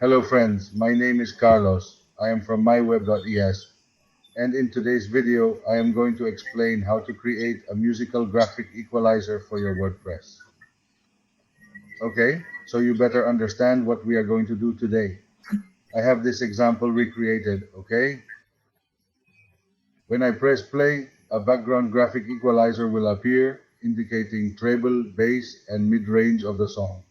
Hello friends, my name is Carlos. I am from myweb.es, and in today's video I am going to explain how to create a musical graphic equalizer for your WordPress. Okay, so you better understand what we are going to do today. I have this example recreated, okay? When I press play, a background graphic equalizer will appear indicating treble, bass, and mid-range of the song.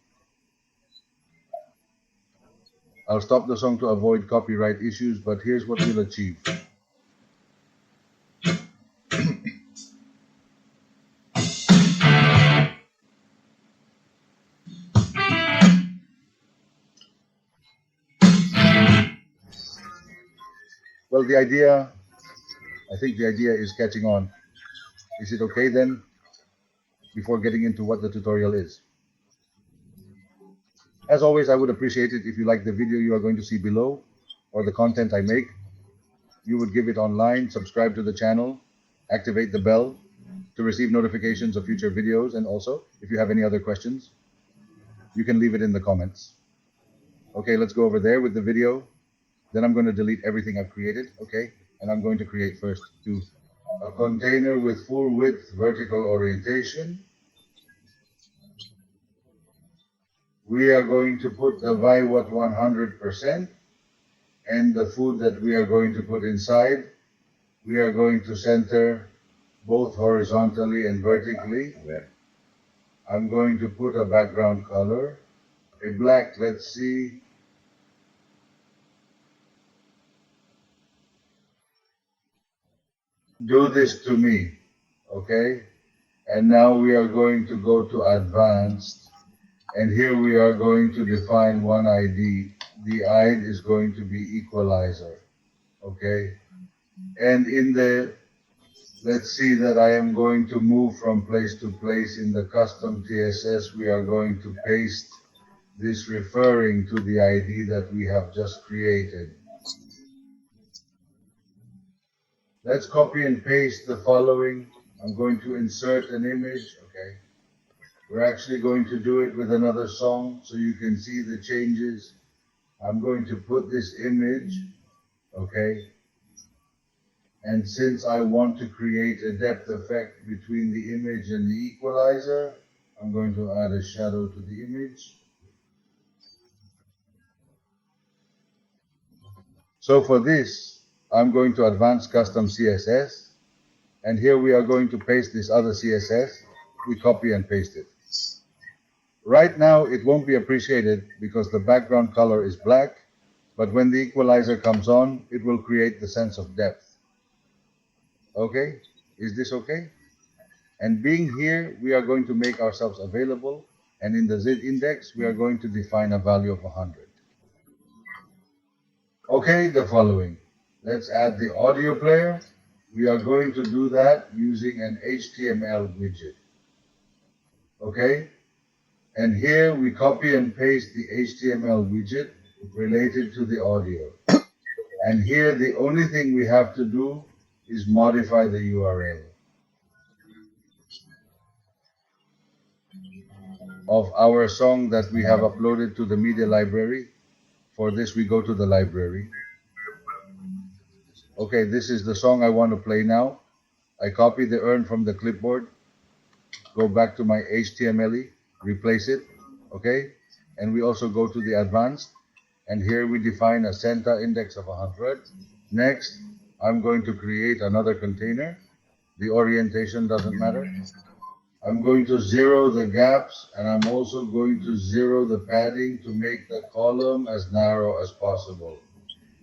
I'll stop the song to avoid copyright issues, but here's what we'll achieve. Well, I think the idea is catching on. Is it okay then, before getting into what the tutorial is? As always, I would appreciate it if you like the video you are going to see below, or the content I make. You would give it online, subscribe to the channel, activate the bell to receive notifications of future videos, and also, if you have any other questions, you can leave it in the comments. Okay, let's go over there with the video. Then I'm going to delete everything I've created, okay? And I'm going to create first a container with full width vertical orientation. We are going to put the Viwat 100%, and the food that we are going to put inside, we are going to center both horizontally and vertically. I'm going to put a background color, a black, let's see. Do this to me, okay? And now we are going to go to advanced, and here we are going to define one ID. The ID is going to be equalizer, okay? And in the, let's see that I am going to move from place to place in the custom TSS. We are going to paste this referring to the ID that we have just created. Let's copy and paste the following. I'm going to insert an image, okay? We're actually going to do it with another song so you can see the changes. I'm going to put this image, okay? And since I want to create a depth effect between the image and the equalizer, I'm going to add a shadow to the image. So for this, I'm going to advanced custom CSS. And here we are going to paste this other CSS. We copy and paste it. Right now, it won't be appreciated because the background color is black, but when the equalizer comes on, it will create the sense of depth. Okay? Is this okay? And being here, we are going to make ourselves available, and in the Z index, we are going to define a value of 100. Okay, the following. Let's add the audio player. We are going to do that using an HTML widget. Okay? And here we copy and paste the HTML widget related to the audio. And here the only thing we have to do is modify the URL of our song that we have uploaded to the media library. For this, we go to the library. Okay, this is the song I want to play now. I copy the earn from the clipboard, go back to my HTML, replace it, okay? And we also go to the advanced, and here we define a center index of 100. Next, I'm going to create another container. The orientation doesn't matter. I'm going to zero the gaps, and I'm also going to zero the padding to make the column as narrow as possible.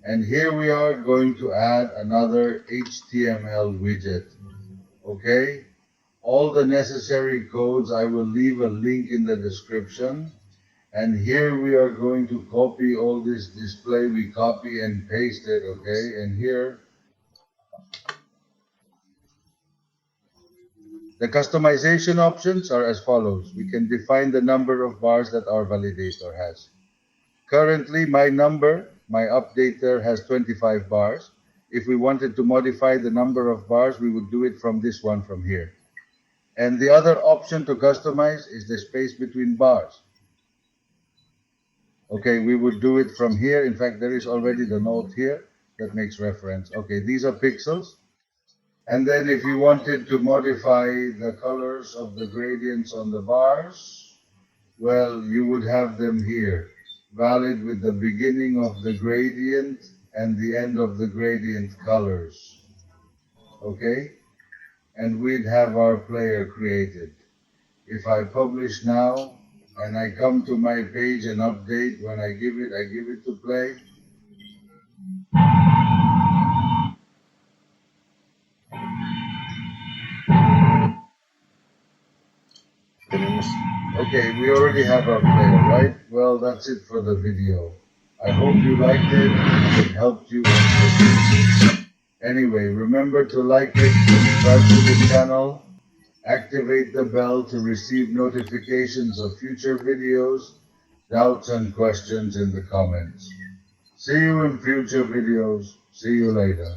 And here we are going to add another HTML widget, okay? All the necessary codes, I will leave a link in the description. And here we are going to copy all this display. We copy and paste it, okay? And here, the customization options are as follows. We can define the number of bars that our validator has. Currently, my updater has 25 bars. If we wanted to modify the number of bars, we would do it from this one from here. And the other option to customize is the space between bars. Okay, we would do it from here. In fact, there is already the note here that makes reference. Okay, these are pixels. And then if you wanted to modify the colors of the gradients on the bars, well, you would have them here, valid with the beginning of the gradient and the end of the gradient colors. Okay? And we'd have our player created. If I publish now and I come to my page and update, when I give it to play. Okay, we already have our player, right? Well, that's it for the video. I hope you liked it and it helped you. Anyway, remember to like it, subscribe to the channel, activate the bell to receive notifications of future videos, doubts and questions in the comments. See you in future videos. See you later.